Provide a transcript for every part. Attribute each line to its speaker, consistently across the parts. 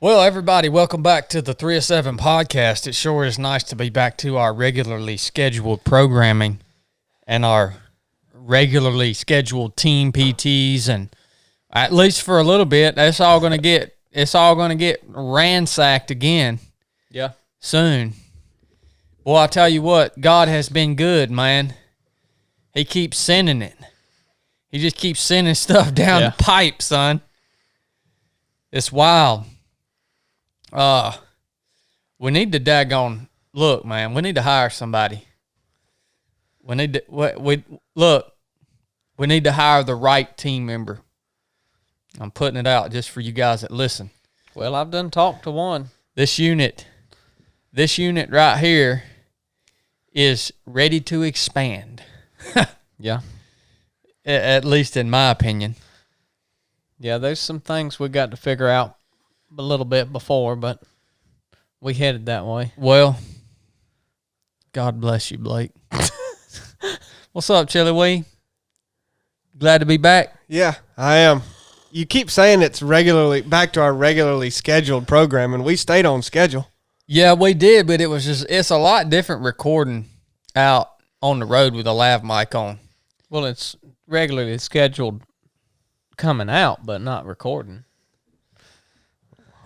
Speaker 1: Well, everybody, welcome back to the 3 of 7 podcast. It sure is nice to be back to our regularly scheduled programming and our regularly scheduled team PTs, and at least for a little bit, it's all going to get ransacked again.
Speaker 2: Yeah.
Speaker 1: Soon. Well, I tell you what, God has been good, man. He keeps sending it. He just keeps sending stuff down the pipe, son. It's wild. We need to daggone look, man. We need to hire somebody. We need to we need to hire the right team member. I'm putting it out just for you guys that listen.
Speaker 2: Well, I've done talked to one.
Speaker 1: This unit right here is ready to expand.
Speaker 2: Yeah.
Speaker 1: At least in my opinion.
Speaker 2: Yeah, there's some things we got to figure out a little bit before, but we headed that way.
Speaker 1: Well, God bless you, Blake. What's up, Chili Wee? Glad to be back?
Speaker 3: Yeah, I am. You keep saying it's back to our regularly scheduled program, and we stayed on schedule.
Speaker 1: Yeah, we did, but it's a lot different recording out on the road with a lav mic on.
Speaker 2: Well, it's regularly scheduled coming out, but not recording.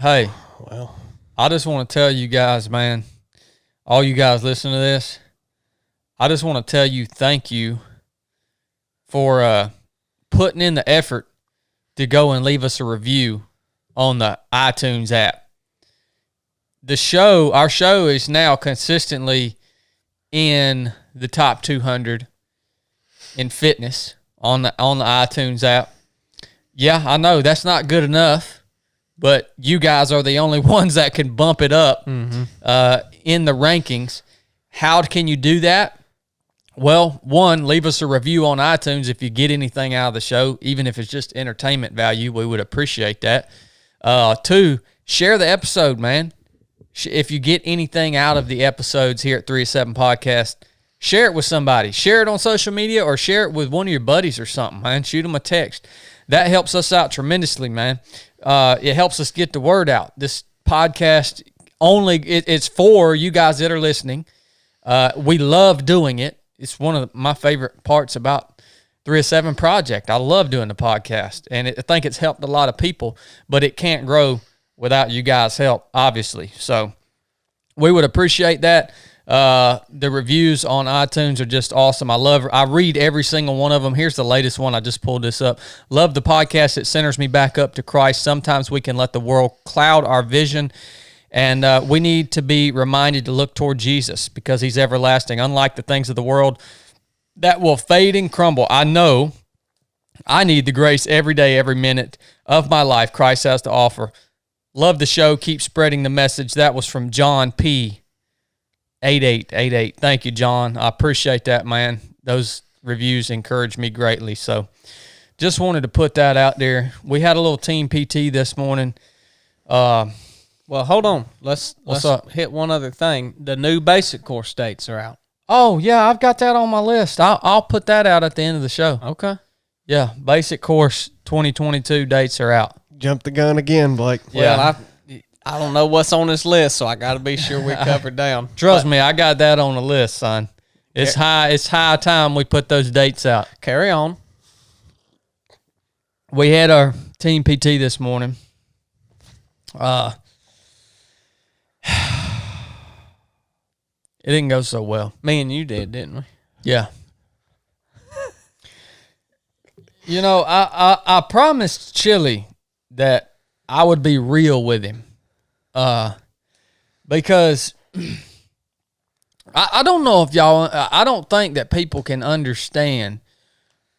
Speaker 1: Hey,
Speaker 3: well,
Speaker 1: I just want to tell you guys, man, all you guys listening to this, I just want to tell you thank you for putting in the effort to go and leave us a review on the iTunes app. Our show is now consistently in the top 200 in fitness on the iTunes app. Yeah, I know that's not good enough, but you guys are the only ones that can bump it up in the rankings. How can you do that? Well, one, leave us a review on iTunes if you get anything out of the show, even if it's just entertainment value. We would appreciate that. Two, share the episode, man. If you get anything out of the episodes here at 3 of 7 Podcast, share it with somebody. Share it on social media or share it with one of your buddies or something, man. Shoot them a text. That helps us out tremendously, man. It helps us get the word out. This podcast it's for you guys that are listening. We love doing it. It's one of my favorite parts about 3 of 7 Project. I love doing the podcast, and I think it's helped a lot of people, but it can't grow without you guys' help, obviously. So we would appreciate that. The reviews on iTunes are just awesome. I read every single one of them. Here's the latest one. I just pulled this up. Love the podcast. It centers me back up to Christ. Sometimes we can let the world cloud our vision, and we need to be reminded to look toward Jesus because he's everlasting. Unlike the things of the world that will fade and crumble, I know I need the grace every day, every minute of my life Christ has to offer. Love the show. Keep spreading the message. That was from John P. 8888. Thank you, John. I appreciate that, man. Those reviews encourage me greatly. So just wanted to put that out there. We had a little team PT this morning.
Speaker 2: Well, hold on. Let's
Speaker 1: up?
Speaker 2: hit one other thing. The new basic course dates are out.
Speaker 1: Oh, yeah, I've got that on my list. I'll put that out at the end of the show.
Speaker 2: Okay.
Speaker 1: Yeah, basic course 2022 dates are out.
Speaker 3: Jump the gun again, Blake.
Speaker 2: Well, I don't know what's on this list, so I got to be sure we cover down.
Speaker 1: Trust me, I got that on the list, son. It's high time we put those dates out.
Speaker 2: Carry on.
Speaker 1: We had our team PT this morning. It didn't go so well.
Speaker 2: Me and you did, didn't we?
Speaker 1: Yeah. You know, I promised Chili that I would be real with him. Because I don't know if I don't think that people can understand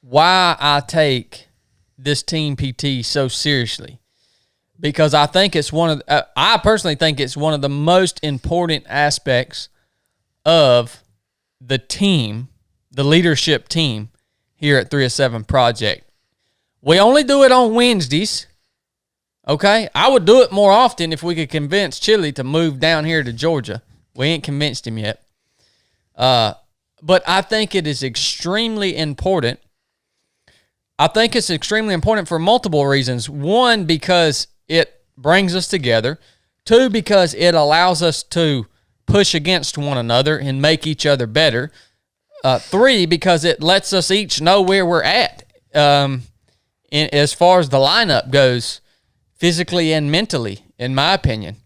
Speaker 1: why I take this team PT so seriously. Because I think it's I personally think it's one of the most important aspects of the team, the leadership team here at 3 of 7 Project. We only do it on Wednesdays. Okay? I would do it more often if we could convince Chili to move down here to Georgia. We ain't convinced him yet. But I think it is extremely important. I think it's extremely important for multiple reasons. One, because it brings us together. 2, because it allows us to push against one another and make each other better. 3, because it lets us each know where we're at as far as the lineup goes, physically and mentally, in my opinion.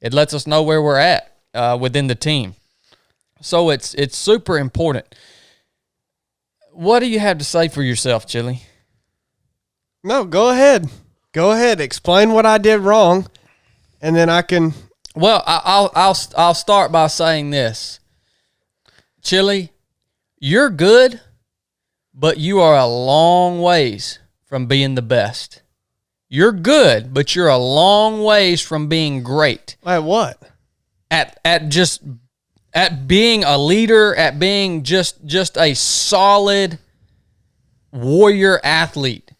Speaker 1: It lets us know where we're at within the team. So it's super important. What do you have to say for yourself, Chili?
Speaker 3: No, go ahead. Go ahead. Explain what I did wrong, and then I can.
Speaker 1: Well, I'll start by saying this, Chili. You're good, but you are a long ways from being the best. You're good, but you're a long ways from being great.
Speaker 3: At what?
Speaker 1: At being a leader, at being just a solid warrior athlete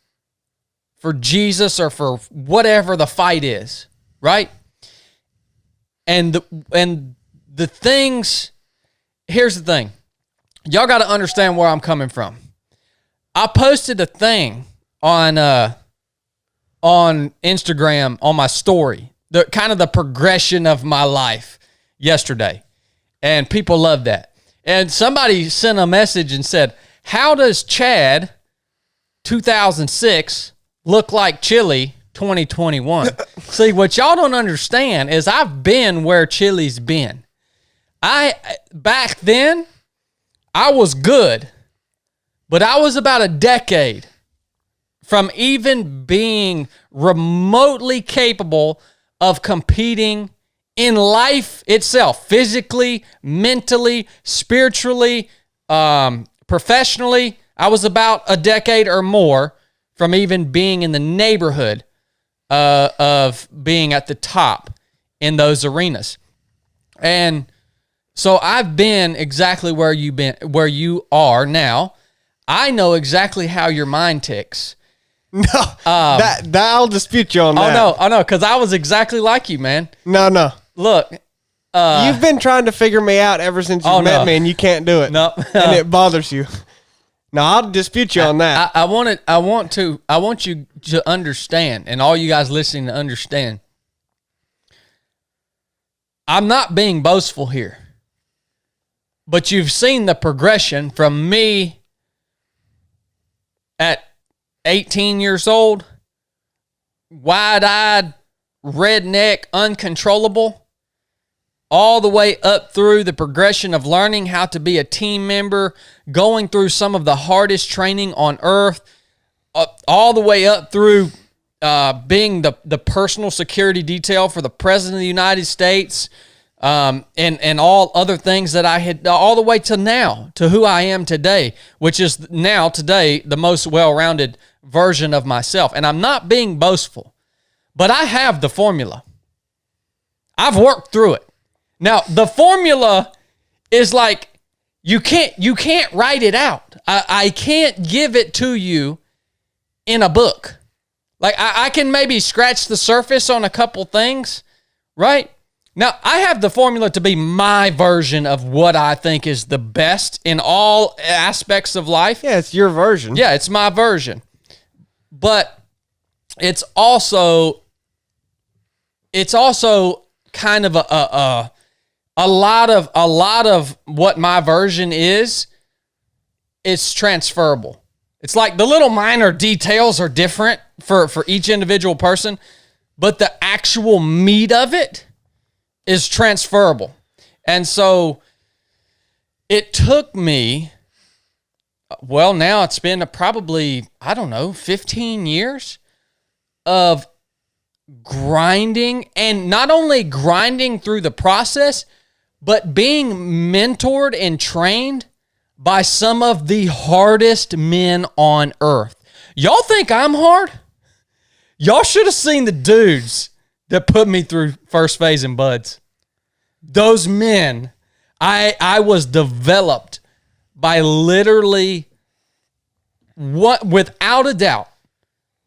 Speaker 1: for Jesus or for whatever the fight is, right? And the things, here's the thing. Y'all got to understand where I'm coming from. I posted a thing on Instagram on my story, the kind of the progression of my life yesterday. And people love that. And somebody sent a message and said, how does Chad 2006 look like Chili 2021? See, what y'all don't understand is I've been where Chili's been. Back then, I was good, but I was about a decade from even being remotely capable of competing in life itself, physically, mentally, spiritually, professionally. I was about a decade or more from even being in the neighborhood of being at the top in those arenas. And so I've been exactly where you are now. I know exactly how your mind ticks.
Speaker 3: No, that I'll dispute you on that.
Speaker 1: Oh no, because I was exactly like you, man.
Speaker 3: No.
Speaker 1: Look,
Speaker 3: you've been trying to figure me out ever since you met me, and you can't do it.
Speaker 1: No,
Speaker 3: and it bothers you. No, I'll dispute you on that.
Speaker 1: I want you to understand, and all you guys listening to understand. I'm not being boastful here, but you've seen the progression from me at 18 years old, wide-eyed, redneck, uncontrollable, all the way up through the progression of learning how to be a team member, going through some of the hardest training on earth, all the way up through being the personal security detail for the President of the United States, and all other things that I had, all the way to now, to who I am today, which is now today the most well-rounded version of myself. And I'm not being boastful, but I have the formula. I've worked through it. Now, the formula is like, you can't write it out. I can't give it to you in a book. Like, I can maybe scratch the surface on a couple things, right? Now, I have the formula to be my version of what I think is the best in all aspects of life.
Speaker 3: Yeah, it's your version.
Speaker 1: Yeah, it's my version. But it's also kind of a lot of what my version is, it's transferable. It's like the little minor details are different for each individual person, but the actual meat of it is transferable. And so it took me, well, now it's been probably, 15 years of grinding, and not only grinding through the process, but being mentored and trained by some of the hardest men on earth. Y'all think I'm hard? Y'all should have seen the dudes that put me through First Phase and Buds. Those men, I was developed by literally, without a doubt,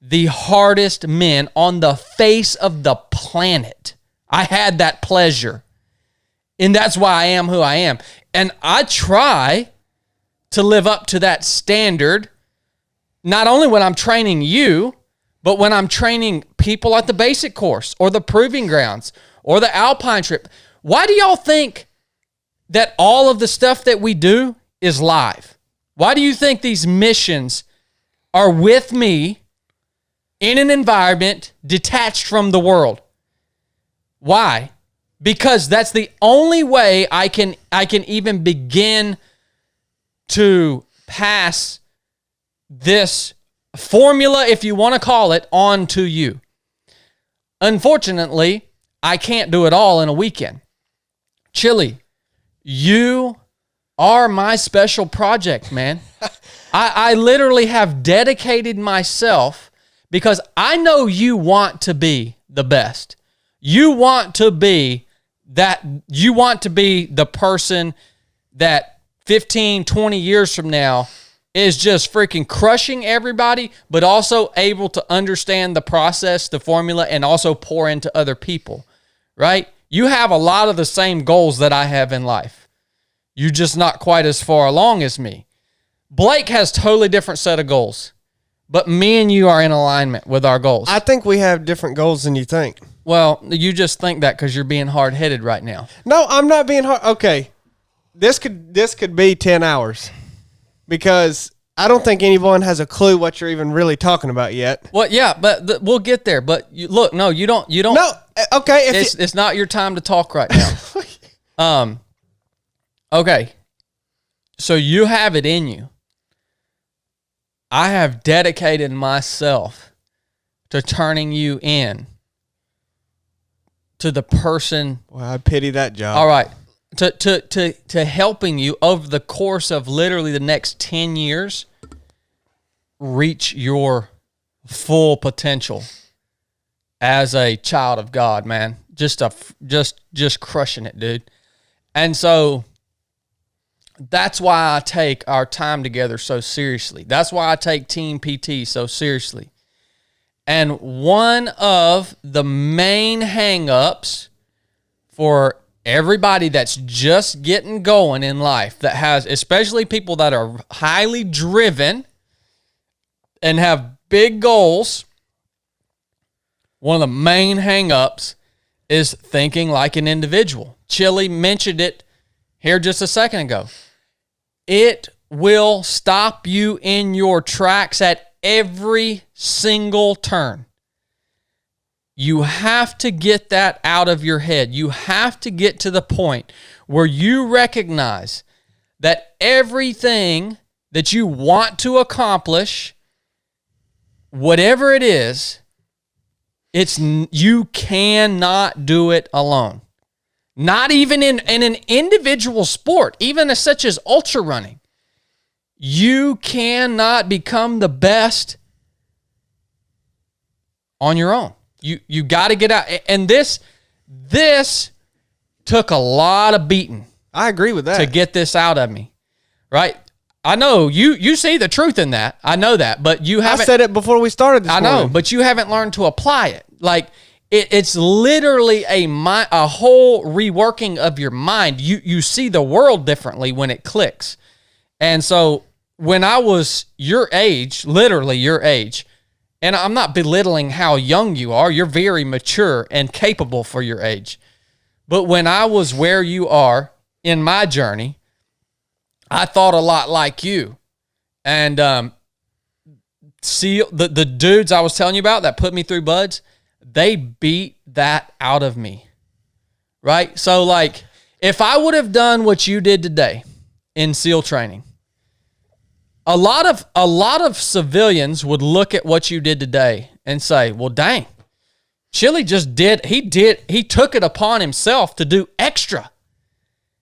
Speaker 1: the hardest men on the face of the planet. I had that pleasure. And that's why I am who I am. And I try to live up to that standard, not only when I'm training you, But when I'm training people at the basic course or the proving grounds or the alpine trip, why do y'all think that all of the stuff that we do is live? Why do you think these missions are with me in an environment detached from the world? Why? Because that's the only way I can even begin to pass this formula, if you want to call it, on to you. Unfortunately, I can't do it all in a weekend. Chili, you are my special project, man. I literally have dedicated myself because I know you want to be the best. You want to be the person that 15, 20 years from now is just freaking crushing everybody, but also able to understand the process, the formula, and also pour into other people, right? You have a lot of the same goals that I have in life. You're just not quite as far along as me. Blake has totally different set of goals, but me and you are in alignment with our goals.
Speaker 3: I think we have different goals than you think.
Speaker 1: Well, you just think that because you're being hard-headed right now.
Speaker 3: No, I'm not being hard. Okay, this could be 10 hours because I don't think anyone has a clue what you're even really talking about yet.
Speaker 1: Well, yeah, but we'll get there. But you don't.
Speaker 3: No, okay.
Speaker 1: It's not your time to talk right now. Okay. So you have it in you. I have dedicated myself to turning you in to the person.
Speaker 3: Well, I pity that job.
Speaker 1: All right. To helping you over the course of literally the next 10 years reach your full potential as a child of God, man. Just crushing it, dude. And so that's why I take our time together so seriously. That's why I take Team PT so seriously. And one of the main hang-ups for everybody that's just getting going in life, that has, especially people that are highly driven and have big goals, one of the main hang-ups is thinking like an individual. Chili mentioned it here just a second ago. It will stop you in your tracks at every single turn. You have to get that out of your head. You have to get to the point where you recognize that everything that you want to accomplish, whatever it is, you cannot do it alone. Not even in an individual sport, even such as ultra running. You cannot become the best on your own. You got to get out. And this took a lot of beating.
Speaker 3: I agree with that.
Speaker 1: To get this out of me, right? I know you see the truth in that. I know that, but you haven't.
Speaker 3: I said it before we started this morning.
Speaker 1: I know, but you haven't learned to apply it. Like it's literally a whole reworking of your mind. You see the world differently when it clicks. And so when I was your age, literally your age, and I'm not belittling how young you are. You're very mature and capable for your age. But when I was where you are in my journey, I thought a lot like you. And see, the dudes I was telling you about that put me through buds, they beat that out of me. Right? So like, if I would have done what you did today in SEAL training, a lot of civilians would look at what you did today and say, well, dang, Chili he took it upon himself to do extra.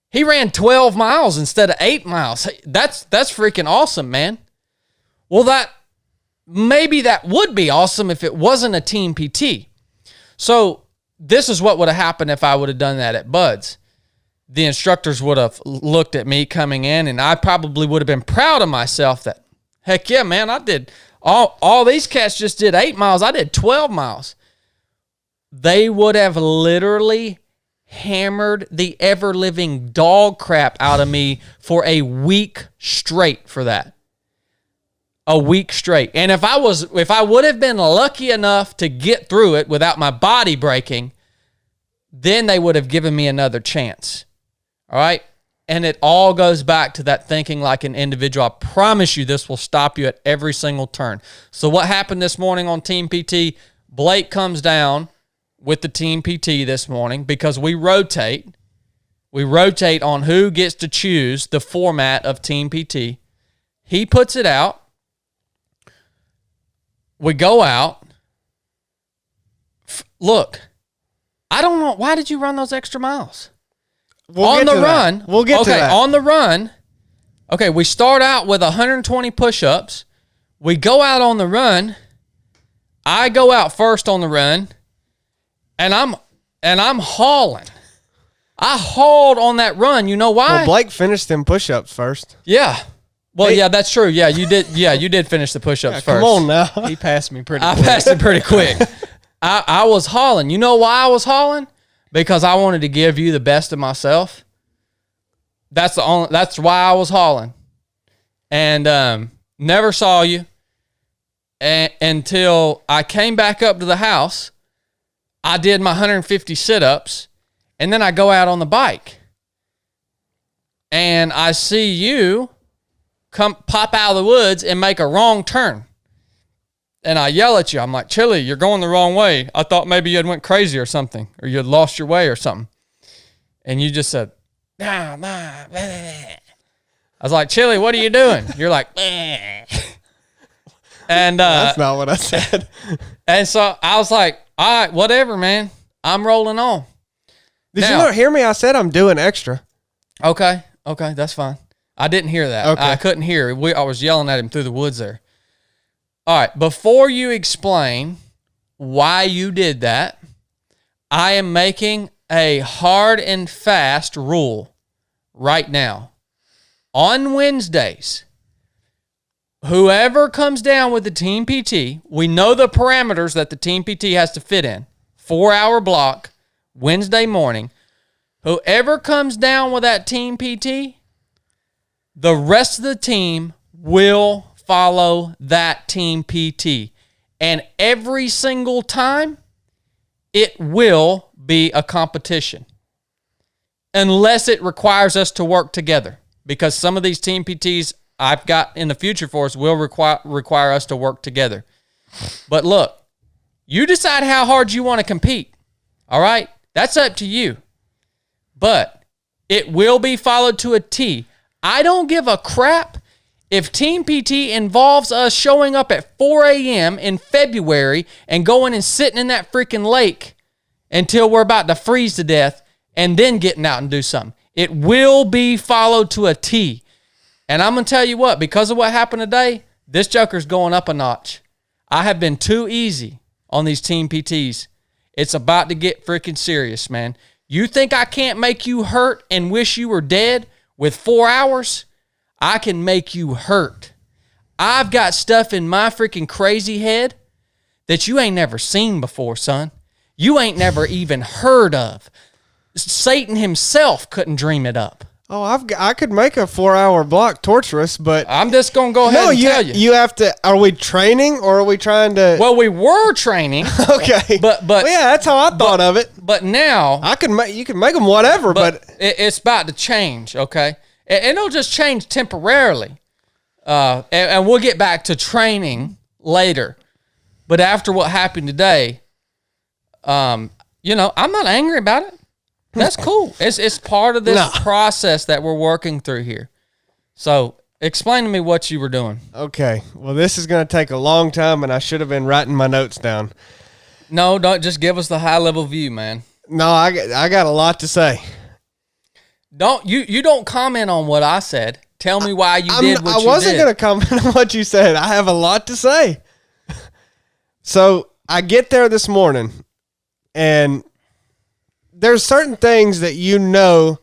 Speaker 1: He ran 12 miles instead of 8 miles. That's freaking awesome, man. Well, maybe that would be awesome if it wasn't a team PT. So this is what would have happened if I would have done that at Buds. The instructors would have looked at me coming in, and I probably would have been proud of myself that, heck yeah, man, I did all these cats just did 8 miles. I did 12 miles. They would have literally hammered the ever-living dog crap out of me for a week straight for that. a week straight. And if I would have been lucky enough to get through it without my body breaking, then they would have given me another chance. All right? And it all goes back to that thinking like an individual. I promise you this will stop you at every single turn. So what happened this morning on Team PT? Blake comes down with the Team PT this morning because we rotate. We rotate on who gets to choose the format of Team PT. He puts it out. We go out. Look, I don't know. Why did you run those extra miles?
Speaker 3: We'll get to that.
Speaker 1: On the run. Okay, we start out with 120 push-ups. We go out on the run. I go out first on the run, and I'm hauling. I hauled on that run. You know why?
Speaker 3: Well, Blake finished them push-ups first.
Speaker 1: Yeah. Well, yeah, that's true. Yeah, you did. Yeah, you did finish the push-ups first.
Speaker 3: Come on now.
Speaker 2: He passed me pretty quick.
Speaker 1: I passed it pretty quick. I was hauling. You know why I was hauling? Because I wanted to give you the best of myself. That's why I was hauling. And never saw you until I came back up to the house. I did my 150 sit-ups, and then I go out on the bike. And I see you come pop out of the woods and make a wrong turn. And I yell at you. I'm like, Chili, you're going the wrong way. I thought maybe you had went crazy or something, or you had lost your way or something. And you just said, nah. I was like, Chili, what are you doing? You're like, and
Speaker 3: that's not what I said.
Speaker 1: And so I was like, all right, whatever, man. I'm rolling on.
Speaker 3: Did you not hear me? I said I'm doing extra.
Speaker 1: Okay, that's fine. I didn't hear that.
Speaker 3: Okay.
Speaker 1: I couldn't hear. I was yelling at him through the woods there. All right, before you explain why you did that, I am making a hard and fast rule right now. On Wednesdays, whoever comes down with the Team PT, we know the parameters that the Team PT has to fit in. 4-hour block, Wednesday morning. Whoever comes down with that Team PT, the rest of the team will follow that Team PT. And every single time, it will be a competition. Unless it requires us to work together. Because some of these Team PTs I've got in the future for us will require us to work together. But look, you decide how hard you want to compete. All right? That's up to you. But it will be followed to a T. I don't give a crap if Team PT involves us showing up at 4 a.m. in February and going and sitting in that freaking lake until we're about to freeze to death and then getting out and do something. It will be followed to a T. And I'm going to tell you what, because of what happened today, this joker's going up a notch. I have been too easy on these Team PTs. It's about to get freaking serious, man. You think I can't make you hurt and wish you were dead with 4 hours? I can make you hurt. I've got stuff in my freaking crazy head that you ain't never seen before, son. You ain't never even heard of. Satan himself couldn't dream it up.
Speaker 3: Oh, I could make a 4-hour block torturous, but
Speaker 1: I'm just going to go ahead and tell you.
Speaker 3: You have to, are we training or are we trying to?
Speaker 1: Well, we were training.
Speaker 3: Okay.
Speaker 1: But
Speaker 3: well, yeah, that's how I thought of it.
Speaker 1: But now.
Speaker 3: You can make them whatever, but.
Speaker 1: It's about to change, okay? And it'll just change temporarily. And we'll get back to training later. But after what happened today, I'm not angry about it. That's cool. It's part of this process that we're working through here. So explain to me what you were doing.
Speaker 3: Okay. Well, this is going to take a long time, and I should have been writing my notes down.
Speaker 1: No, don't just give us the high level view, man.
Speaker 3: No, I got a lot to say.
Speaker 1: You don't comment on what I said. Tell me why you did what you did.
Speaker 3: I wasn't going to comment on what you said. I have a lot to say. So I get there this morning, and there's certain things that you know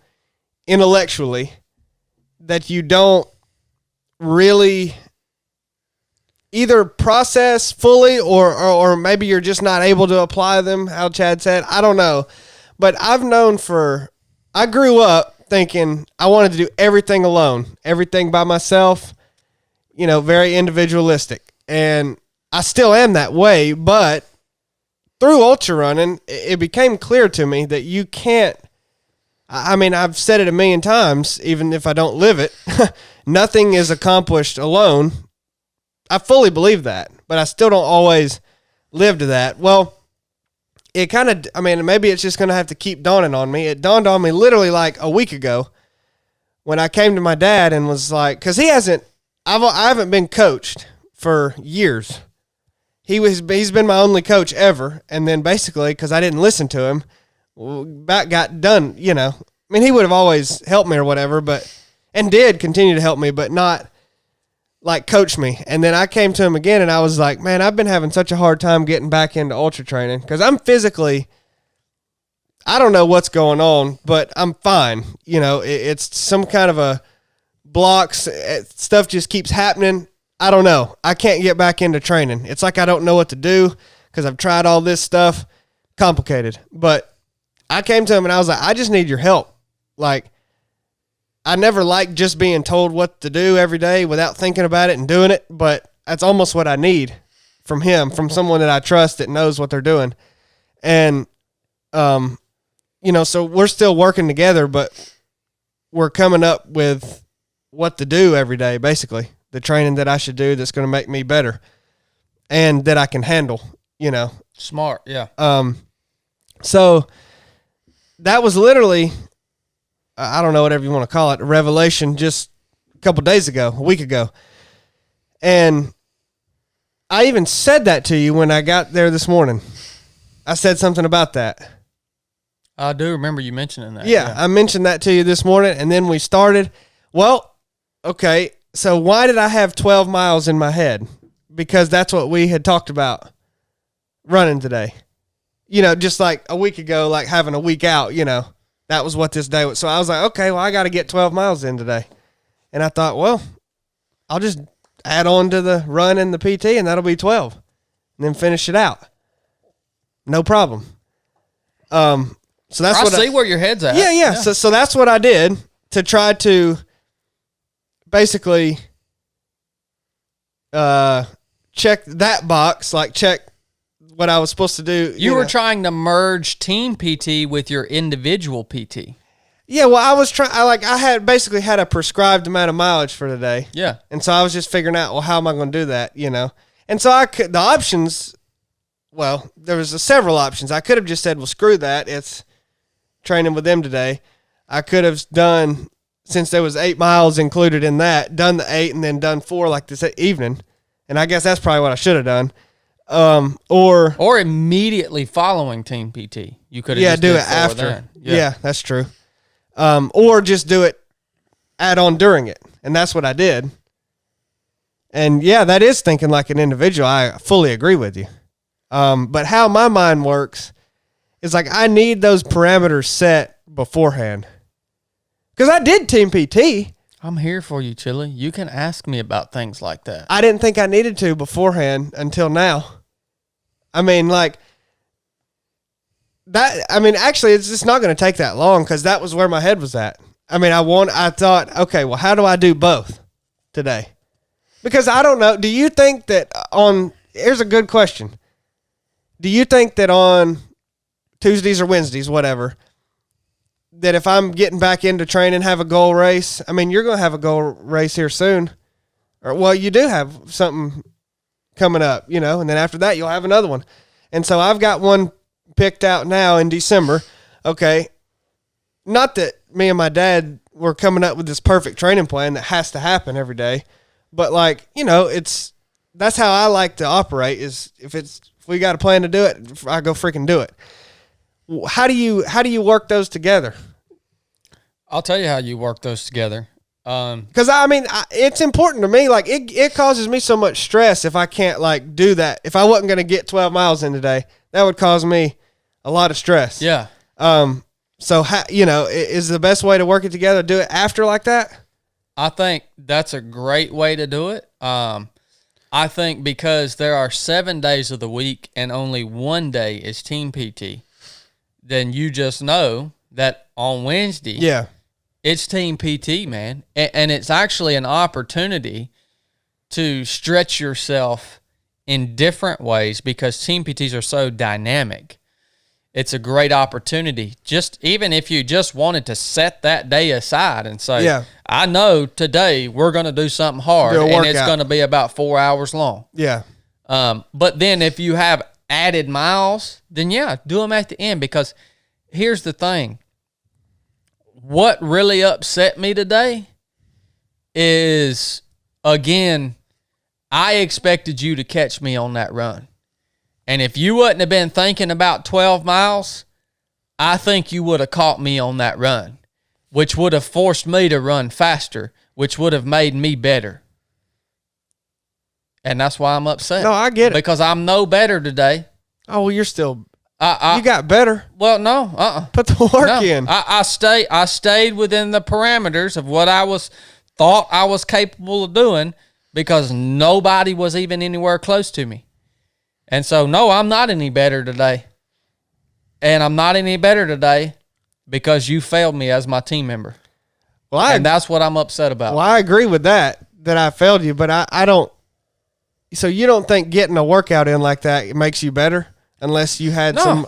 Speaker 3: intellectually that you don't really either process fully or maybe you're just not able to apply them, how Chad said. I don't know. But I grew up thinking I wanted to do everything alone, everything by myself. very individualistic. And I still am that way, but through ultra running, it became clear to me that you can't, I've said it a million times, even if I don't live it, nothing is accomplished alone. I fully believe that, but I still don't always live to that. Well, it kind of, maybe it's just going to have to keep dawning on me. It dawned on me literally like a week ago when I came to my dad and was like, because I haven't been coached for years. He's been my only coach ever. And then basically, because I didn't listen to him, that got done, he would have always helped me or whatever, and did continue to help me, but not like coach me. And then I came to him again and I was like, man, I've been having such a hard time getting back into ultra training because I'm physically, I don't know what's going on, but I'm fine. It's some kind of a blocks, stuff just keeps happening. I don't know. I can't get back into training. It's like I don't know what to do because I've tried all this stuff. Complicated. But I came to him and I was like, I just need your help. Like, I never liked just being told what to do every day without thinking about it and doing it, but that's almost what I need from him, from someone that I trust that knows what they're doing. And, so we're still working together, but we're coming up with what to do every day, basically. The training that I should do that's going to make me better and that I can handle,
Speaker 1: Smart, yeah.
Speaker 3: So that was literally, I don't know, whatever you want to call it, a revelation just a week ago. And I even said that to you when I got there this morning. I said something about that.
Speaker 1: I do remember you mentioning that.
Speaker 3: Yeah, I mentioned that to you this morning, and then we started. Well, okay, so why did I have 12 miles in my head? Because that's what we had talked about running today. Just like a week ago, like having a week out, that was what this day was. So I was like, okay, well, I got to get 12 miles in today. And I thought, well, I'll just add on to the run and the PT, and that'll be 12. And then finish it out. No problem. So that's
Speaker 1: I see where your head's at.
Speaker 3: Yeah. So that's what I did to try to basically check that box, like check what I was supposed to do.
Speaker 1: You were trying to merge team PT with your individual PT.
Speaker 3: Yeah, well, I was trying. I had basically had a prescribed amount of mileage for today.
Speaker 1: Yeah,
Speaker 3: and so I was just figuring out, well, how am I going to do that? And so the options. Well, there was several options. I could have just said, well, screw that. It's training with them today. I could have done, since there was 8 miles included in that, done the 8 and then done 4 like this evening. And I guess that's probably what I should have done. Or
Speaker 1: immediately following team PT. You could have
Speaker 3: do it after. Yeah, that's true. Or just do it add on during it. And that's what I did. And yeah, that is thinking like an individual. I fully agree with you. But how my mind works is like I need those parameters set beforehand. Because I did team PT.
Speaker 1: I'm here for you, Chili. You can ask me about things like that.
Speaker 3: I didn't think I needed to beforehand until now. Actually, it's just not going to take that long because that was where my head was at. I thought, okay, well, how do I do both today? Because I don't know. Do you think that here's a good question. Do you think that on Tuesdays or Wednesdays, whatever, that if I'm getting back into training, have a goal race? You're going to have a goal race here soon. Or, well, you do have something coming up, and then after that, you'll have another one. And so I've got one picked out now in December. Okay. Not that me and my dad were coming up with this perfect training plan that has to happen every day, but that's how I like to operate is if we got a plan to do it, I go freaking do it. How do you work those together?
Speaker 1: I'll tell you how you work those together.
Speaker 3: Because it's important to me. Like it causes me so much stress if I can't do that. If I wasn't going to get 12 miles in today, that would cause me a lot of stress.
Speaker 1: Yeah.
Speaker 3: So is the best way to work it together? Do it after like that?
Speaker 1: I think that's a great way to do it. I think because there are 7 days of the week and only one day is team PT, then you just know that on Wednesday, it's team PT, man. And it's actually an opportunity to stretch yourself in different ways because team PTs are so dynamic. It's a great opportunity. Just even if you just wanted to set that day aside and say, I know today we're going to do something hard and it's going to be about 4 hours long.
Speaker 3: Yeah.
Speaker 1: But then if you have added miles, then do them at the end, because here's the thing. What really upset me today is, again, I expected you to catch me on that run. And if you wouldn't have been thinking about 12 miles, I think you would have caught me on that run, which would have forced me to run faster, which would have made me better. And that's why I'm upset.
Speaker 3: No, I get it.
Speaker 1: Because I'm no better today.
Speaker 3: Oh, well, you're still... you got better.
Speaker 1: Well, no.
Speaker 3: Put the work in.
Speaker 1: I stayed within the parameters of what I thought I was capable of doing, because nobody was even anywhere close to me. And so, no, I'm not any better today. And I'm not any better today because you failed me as my team member. Well, and that's what I'm upset about.
Speaker 3: Well, I agree with that I failed you, but I don't. So you don't think getting a workout in like that makes you better unless you had some.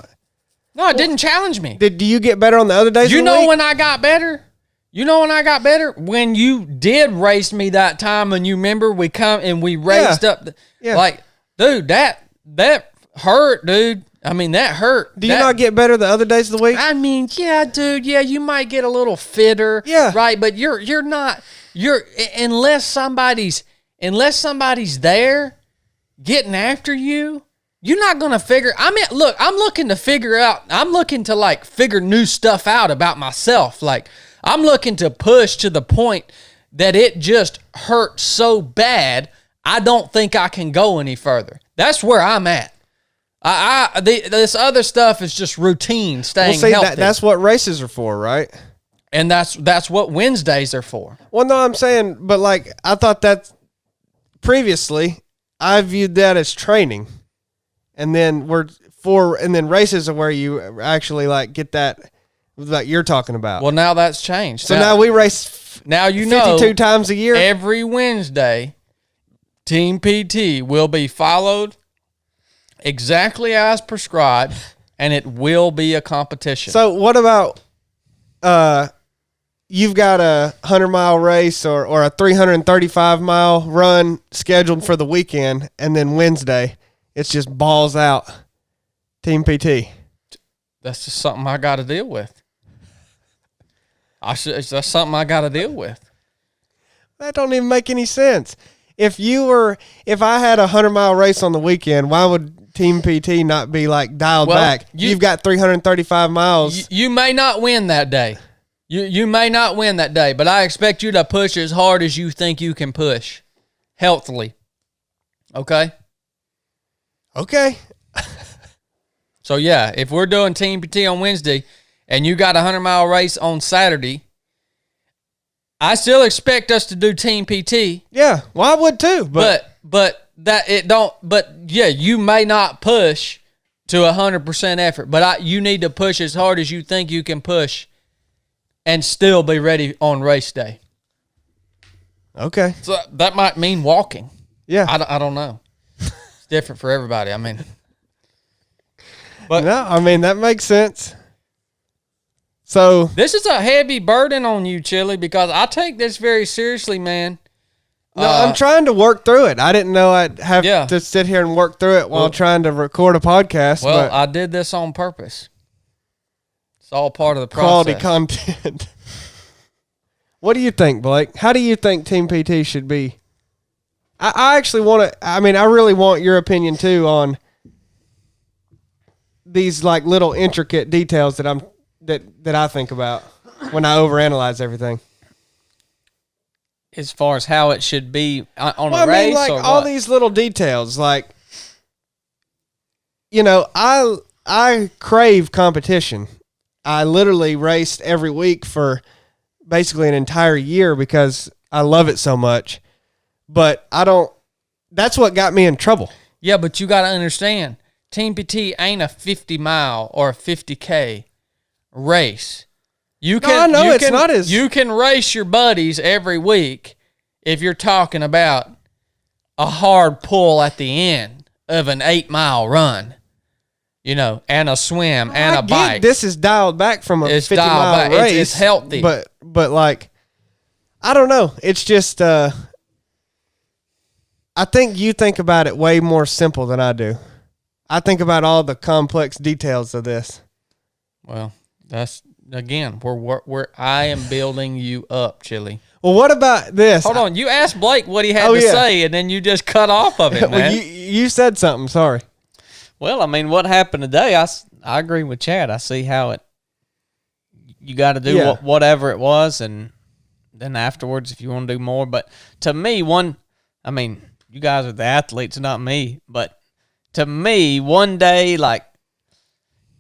Speaker 1: No, it didn't challenge me.
Speaker 3: Do you get better on the other days?
Speaker 1: You know when I got better? When you did race me that time, and you remember we come and we raced up. Like, dude, that hurt, dude. I mean, that hurt.
Speaker 3: Do you not get better the other days of the week?
Speaker 1: I mean, yeah, dude. Yeah, you might get a little fitter.
Speaker 3: Yeah.
Speaker 1: Right, but you're not unless somebody's there getting after you. You're not going to figure. I mean, look, I'm looking to figure new stuff out about myself. Like, I'm looking to push to the point that it just hurts so bad, I don't think I can go any further. That's where I'm at. This other stuff is just routine, staying healthy.
Speaker 3: That's what races are for, right?
Speaker 1: And that's what Wednesdays are for.
Speaker 3: Well, no, I'm saying, but like, I thought that previously, I viewed that as training. And then races are where you actually like get that like you're talking about.
Speaker 1: Well, now that's changed.
Speaker 3: So now we race 52 times a year.
Speaker 1: Every Wednesday, Team PT will be followed exactly as prescribed, and it will be a competition.
Speaker 3: So what about you've got a 100-mile race or a 335-mile run scheduled for the weekend, and then Wednesday it's just balls out Team PT.
Speaker 1: That's just something I got to deal with. That's something I got to deal with.
Speaker 3: That don't even make any sense. If I had a 100-mile race on the weekend, why would Team PT not be like dialed back? You've got 335 miles.
Speaker 1: You may not win that day. You may not win that day, but I expect you to push as hard as you think you can push, healthily. Okay?
Speaker 3: Okay.
Speaker 1: So, yeah, if we're doing Team PT on Wednesday and you got a 100-mile race on Saturday, I still expect us to do Team PT.
Speaker 3: Yeah, well, I would too.
Speaker 1: But you may not push to 100% effort, but you need to push as hard as you think you can push and still be ready on race day.
Speaker 3: Okay.
Speaker 1: So that might mean walking.
Speaker 3: Yeah.
Speaker 1: I don't know. It's different for everybody. I mean.
Speaker 3: But no, I mean, that makes sense. So
Speaker 1: this is a heavy burden on you, Chili, because I take this very seriously, man.
Speaker 3: No, I'm trying to work through it. I didn't know I'd have to sit here and work through it while trying to record a podcast.
Speaker 1: Well, I did this on purpose. It's all part of the process.
Speaker 3: Quality content. What do you think, Blake? How do you think Team PT should be? I actually want to, I mean, I really want your opinion too on these like little intricate details that I think about when I overanalyze everything.
Speaker 2: As far as how it should be on a race,
Speaker 3: I mean, like
Speaker 2: or
Speaker 3: all
Speaker 2: what?
Speaker 3: these little details, like, you know, I crave competition. I literally raced every week for basically an entire year because I love it so much. But that's what got me in trouble.
Speaker 1: Yeah, but you got to understand, Team PT ain't a 50-mile or a 50K race. You can race your buddies every week if you're talking about a hard pull at the end of an 8-mile run, you know, and a swim and a bike.
Speaker 3: This is dialed back from a 50-mile race.
Speaker 1: It's healthy.
Speaker 3: But like, I don't know. It's just, I think you think about it way more simple than I do. I think about all the complex details of this.
Speaker 1: Well, that's, again, I am building you up, Chili.
Speaker 3: Well, what about this?
Speaker 1: Hold on. You asked Blake what he had to say, and then you just cut off of it, man.
Speaker 3: Well, you said something. Sorry.
Speaker 2: Well, I mean, what happened today, I agree with Chad. I see how you got to do whatever it was, and then afterwards if you want to do more. But to me, I mean, you guys are the athletes, not me. But to me, one day, like,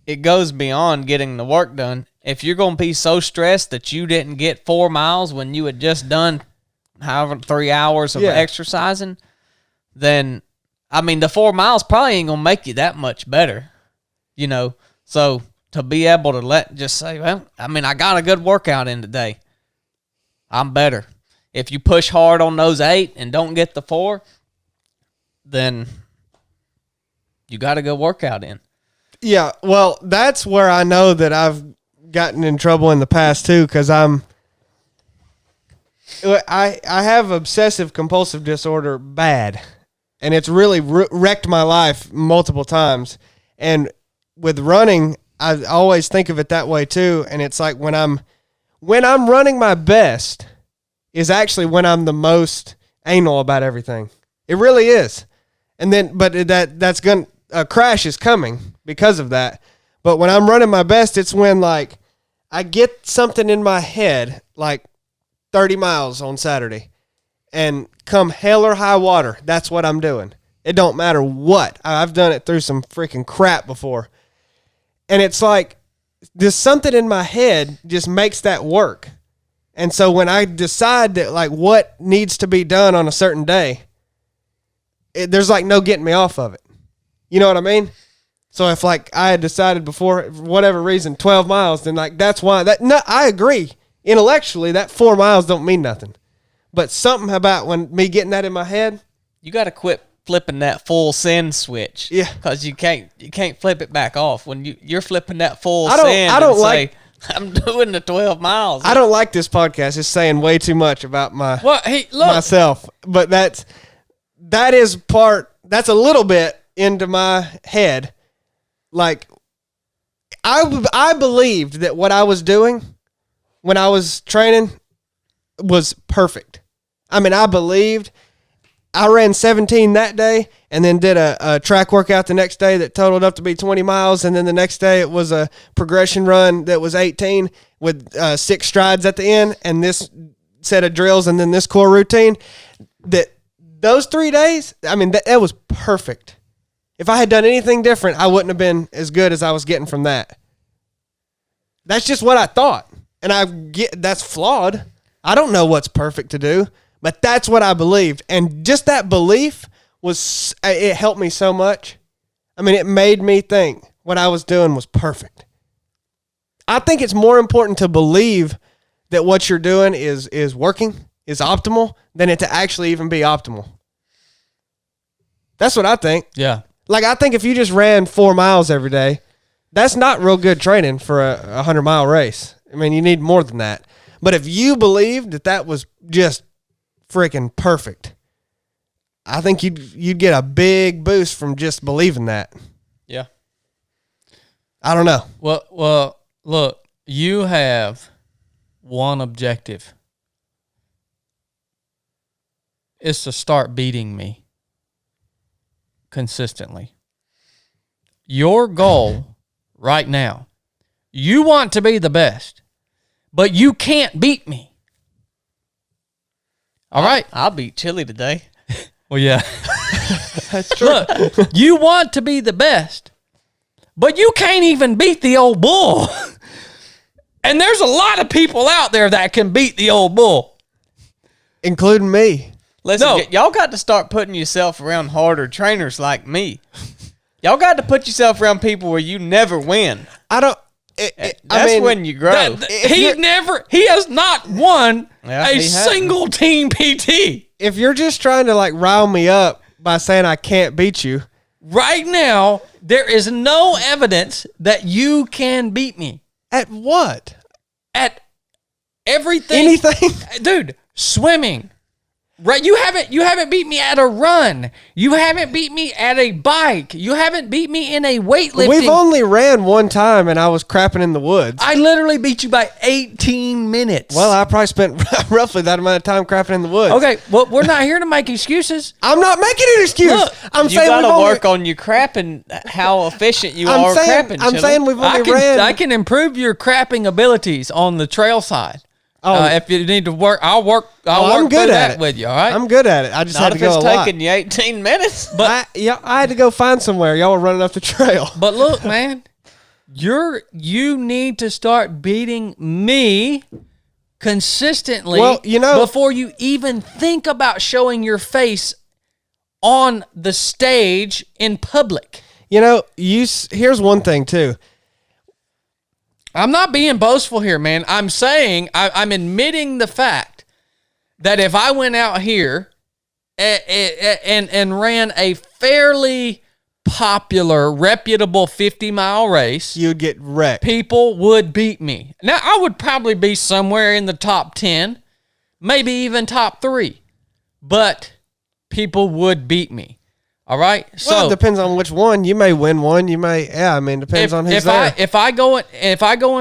Speaker 2: it goes beyond getting the work done. If you're going to be so stressed that you didn't get 4 miles when you had just done however 3 hours of exercising, then, I mean, the 4 miles probably ain't going to make you that much better, you know? So to be able to just say, well, I mean, I got a good workout in today. I'm better. If you push hard on those 8 and don't get the 4, then you got a good workout in.
Speaker 3: Yeah, well, that's where I know that I've gotten in trouble in the past too, because I have obsessive compulsive disorder bad, and it's really wrecked my life multiple times. And with running, I always think of it that way too. And it's like when I'm running my best is actually when I'm the most anal about everything. It really is. And then, but that's going to, a crash is coming because of that. But when I'm running my best, it's when, like, I get something in my head, like 30 miles on Saturday, and come hell or high water, that's what I'm doing. It don't matter what. I've done it through some freaking crap before. And it's like, there's something in my head just makes that work. And so when I decide that, like, what needs to be done on a certain day, there's, like, no getting me off of it. You know what I mean? So if, like, I had decided before, for whatever reason, 12 miles, then, like, that's why. I agree. Intellectually, that 4 miles don't mean nothing. But something about when me getting that in my head.
Speaker 2: You got to quit flipping that full send switch.
Speaker 3: Yeah.
Speaker 2: Because you can't flip it back off. When you're flipping that full send I'm doing the 12 miles.
Speaker 3: I don't like this podcast. It's saying way too much about myself. But that's a little bit into my head. Like, I believed that what I was doing when I was training was perfect. I mean, I believed. I ran 17 that day and then did a track workout the next day that totaled up to be 20 miles. And then the next day it was a progression run that was 18 with 6 strides at the end and this set of drills and then this core routine. Those 3 days, I mean, that was perfect. If I had done anything different, I wouldn't have been as good as I was getting from that. That's just what I thought. And that's flawed. I don't know what's perfect to do, but that's what I believed. And just that belief it helped me so much. I mean, it made me think what I was doing was perfect. I think it's more important to believe that what you're doing is working, is optimal, than it to actually even be optimal. That's what I think.
Speaker 1: Yeah.
Speaker 3: Like, I think if you just ran 4 miles every day, that's not real good training for a 100-mile race. I mean, you need more than that. But if you believed that was just freaking perfect, I think you'd get a big boost from just believing that.
Speaker 1: Yeah.
Speaker 3: I don't know.
Speaker 1: Well, look, you have one objective. It's to start beating me consistently. Your goal right now, you want to be the best, but you can't beat me. All right?
Speaker 2: I'll beat Chili today.
Speaker 1: Well, yeah.
Speaker 3: That's true.
Speaker 1: Look, you want to be the best, but you can't even beat the old bull. And there's a lot of people out there that can beat the old bull.
Speaker 3: Including me.
Speaker 2: Listen, y'all got to start putting yourself around harder trainers like me. Y'all got to put yourself around people where you never win.
Speaker 3: That's
Speaker 2: when you grow.
Speaker 1: He has not won a single team PT.
Speaker 3: if you're just trying to like rile me up by saying I can't beat you.
Speaker 1: Right now, there is no evidence that you can beat me.
Speaker 3: At what?
Speaker 1: At everything.
Speaker 3: Anything?
Speaker 1: Dude, swimming. Right? You haven't beat me at a run. You haven't beat me at a bike. You haven't beat me in a weightlifting.
Speaker 3: We've only ran one time and I was crapping in the woods.
Speaker 1: I literally beat you by 18 minutes.
Speaker 3: Well, I probably spent roughly that amount of time crapping in the woods.
Speaker 1: Okay, well, we're not here to make excuses.
Speaker 3: I'm not making an excuse.
Speaker 1: Look,
Speaker 3: I'm
Speaker 2: You
Speaker 3: saying
Speaker 2: got
Speaker 3: we've
Speaker 2: to
Speaker 3: only,
Speaker 2: work on your crapping, how efficient you
Speaker 3: I'm
Speaker 2: are
Speaker 3: saying,
Speaker 2: crapping.
Speaker 3: I'm
Speaker 2: Chili.
Speaker 3: saying we've only ran.
Speaker 1: I can improve your crapping abilities on the trail side.
Speaker 3: Oh.
Speaker 1: If you need to work, I'll work
Speaker 3: I'm good
Speaker 1: through
Speaker 3: at
Speaker 1: that
Speaker 3: it
Speaker 1: with you, all right?
Speaker 3: I'm good at it. I just
Speaker 2: Not
Speaker 3: had to
Speaker 2: if
Speaker 3: go
Speaker 2: it's
Speaker 3: a lot.
Speaker 2: taking you 18 minutes.
Speaker 3: But I had to go find somewhere. Y'all were running up the trail.
Speaker 1: But look, man, you need to start beating me consistently before you even think about showing your face on the stage in public.
Speaker 3: Here's one thing too.
Speaker 1: I'm not being boastful here, man. I'm saying I'm admitting the fact that if I went out here and ran a fairly popular, reputable 50-mile race,
Speaker 3: You'd get wrecked.
Speaker 1: people would beat me. Now, I would probably be somewhere in the top 10, maybe even top 3, but people would beat me. All right.
Speaker 3: Well, it depends on which one. You may win one. You may. Yeah. I mean, depends on who's there.
Speaker 1: If I go in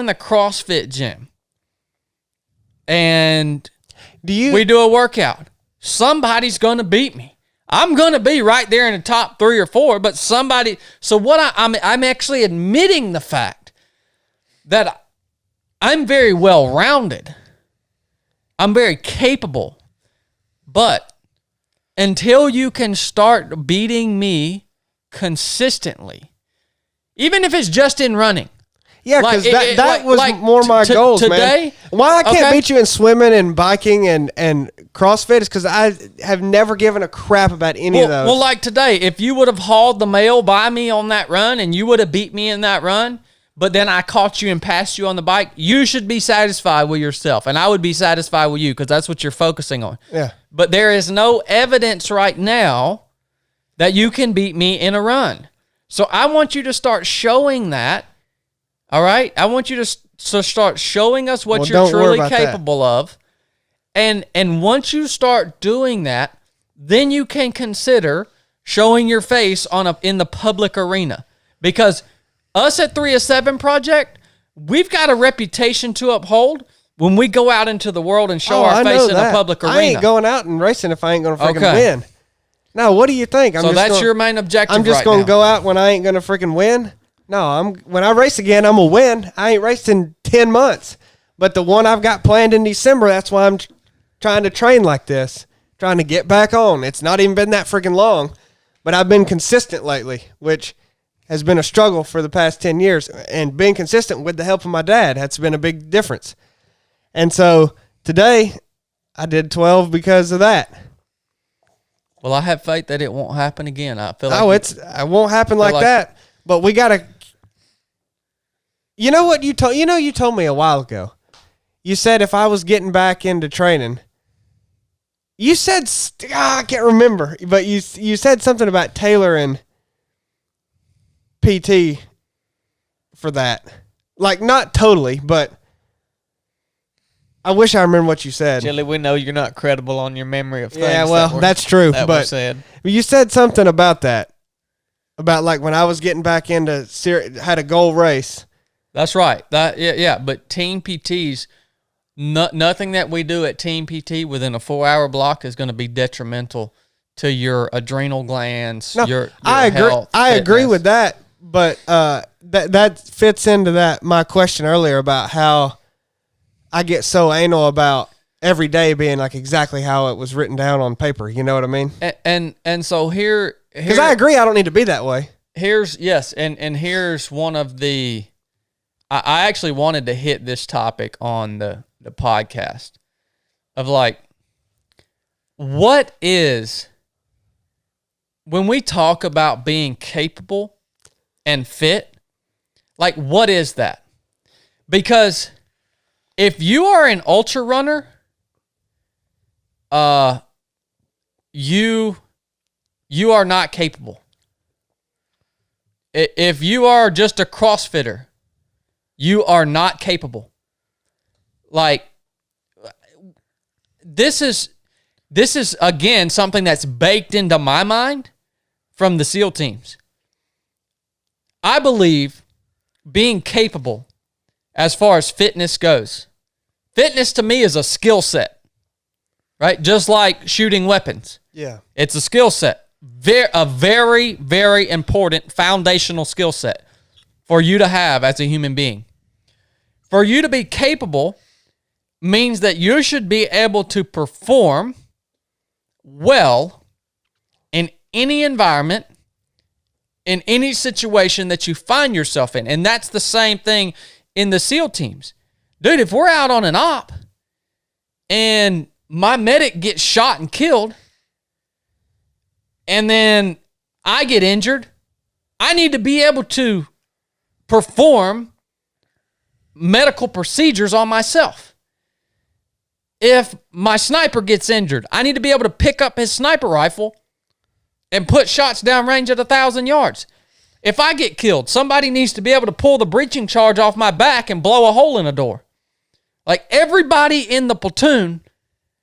Speaker 1: the CrossFit gym and we do a workout, somebody's going to beat me. I'm going to be right there in the top 3 or 4, but somebody. So what I'm actually admitting the fact that I'm very well rounded. I'm very capable, but until you can start beating me consistently, even if it's just in running.
Speaker 3: Yeah, because that was more my goals,
Speaker 1: today,
Speaker 3: man. Why I can't beat you in swimming and biking and CrossFit is because I have never given a crap about any of those.
Speaker 1: Well, like today, if you would have hauled the mail by me on that run and you would have beat me in that run, but then I caught you and passed you on the bike, you should be satisfied with yourself. And I would be satisfied with you because that's what you're focusing on.
Speaker 3: Yeah.
Speaker 1: But there is no evidence right now that you can beat me in a run. So I want you to start showing that. All right? I want you to start showing us what you're truly capable of. And once you start doing that, then you can consider showing your face in the public arena. Because us at 3 of 7 Project, we've got a reputation to uphold when we go out into the world and show our face in a public arena.
Speaker 3: I ain't going out and racing if I ain't going to freaking win. Now, what do you think?
Speaker 1: So that's your main objective right now.
Speaker 3: I'm just going to go out when I ain't going to freaking win? No, when I race again, I'm going to win. I ain't raced in 10 months. But the one I've got planned in December, that's why I'm trying to train like this, trying to get back on. It's not even been that freaking long, but I've been consistent lately, which has been a struggle for the past 10 years. And being consistent with the help of my dad, that's been a big difference. And so today, I did 12 because of that.
Speaker 1: Well, I have faith that it won't happen again. I feel like
Speaker 3: it won't happen like that. But we gotta. You know what you told? You told me a while ago. You said if I was getting back into training. You said I can't remember, but you said something about Taylor and PT for that. Like not totally, but I wish I remember what you said.
Speaker 2: Chili, we know you're not credible on your memory of things.
Speaker 3: Yeah, well, that's true. But
Speaker 2: said.
Speaker 3: You said something about that. About like when I was getting back into had a goal race.
Speaker 1: That's right. Yeah. But team PTs, nothing that we do at team PT within a 4-hour block is going to be detrimental to your adrenal glands. Your health,
Speaker 3: I agree with that, but that fits into my question earlier about how I get so anal about every day being like exactly how it was written down on paper. You know what I mean?
Speaker 1: And so here.
Speaker 3: Because I agree, I don't need to be that way.
Speaker 1: Here's one of the. I actually wanted to hit this topic on the podcast of like, what is when we talk about being capable and fit, like what is that? Because if you are an ultra runner, you are not capable. If you are just a CrossFitter, you are not capable. Like, this is again something that's baked into my mind from the SEAL teams. I believe being capable as far as fitness goes. Fitness to me is a skill set, right? Just like shooting weapons.
Speaker 3: Yeah.
Speaker 1: It's a skill set. A very, very important foundational skill set for you to have as a human being. For you to be capable means that you should be able to perform well in any environment, in any situation that you find yourself in. And that's the same thing in the SEAL teams. Dude, if we're out on an op and my medic gets shot and killed, and then I get injured, I need to be able to perform medical procedures on myself. If my sniper gets injured, I need to be able to pick up his sniper rifle and put shots downrange at 1,000 yards. If I get killed, somebody needs to be able to pull the breaching charge off my back and blow a hole in a door. Like, everybody in the platoon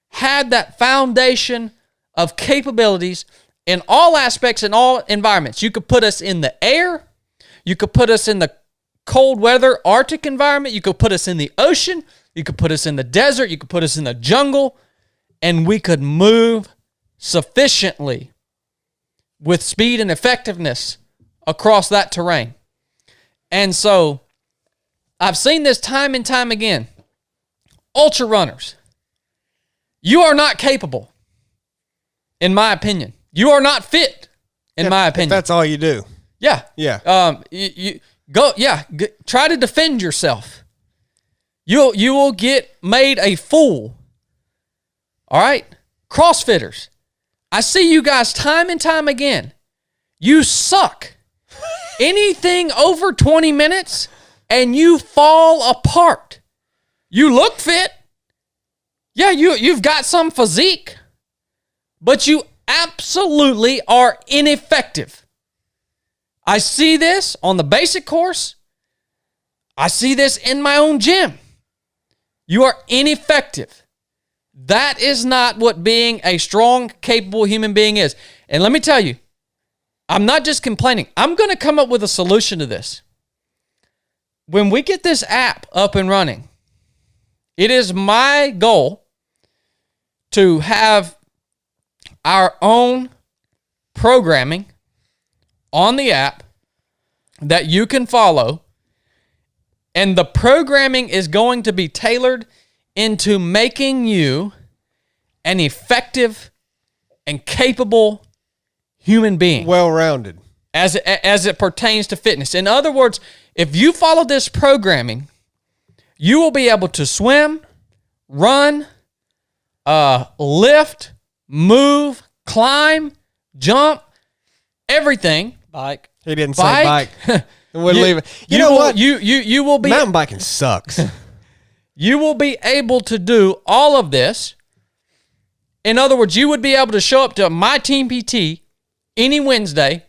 Speaker 1: had that foundation of capabilities in all aspects, in all environments. You could put us in the air. You could put us in the cold weather Arctic environment. You could put us in the ocean. You could put us in the desert. You could put us in the jungle. And we could move sufficiently with speed and effectiveness across that terrain. And so I've seen this time and time again. Ultra runners, you are not capable, in my opinion. You are not fit, in my opinion.
Speaker 3: If that's all you do.
Speaker 1: Yeah.
Speaker 3: Yeah.
Speaker 1: You go. Yeah. Try to defend yourself. You will get made a fool. All right. CrossFitters, I see you guys time and time again. You suck. Anything over 20 minutes and you fall apart. You look fit. Yeah, you've got some physique, but you absolutely are ineffective. I see this on the basic course. I see this in my own gym. You are ineffective. That is not what being a strong, capable human being is. And let me tell you, I'm not just complaining. I'm going to come up with a solution to this. When we get this app up and running, it is my goal to have our own programming on the app that you can follow. And the programming is going to be tailored into making you an effective and capable human being.
Speaker 3: Well-rounded.
Speaker 1: As it pertains to fitness. In other words, if you follow this programming, you will be able to swim, run, lift, move, climb, jump, everything.
Speaker 2: Bike.
Speaker 3: He didn't say bike. Wouldn't leave it. You know what?
Speaker 1: You will be
Speaker 3: mountain biking sucks.
Speaker 1: You will be able to do all of this. In other words, you would be able to show up to my Team PT any Wednesday,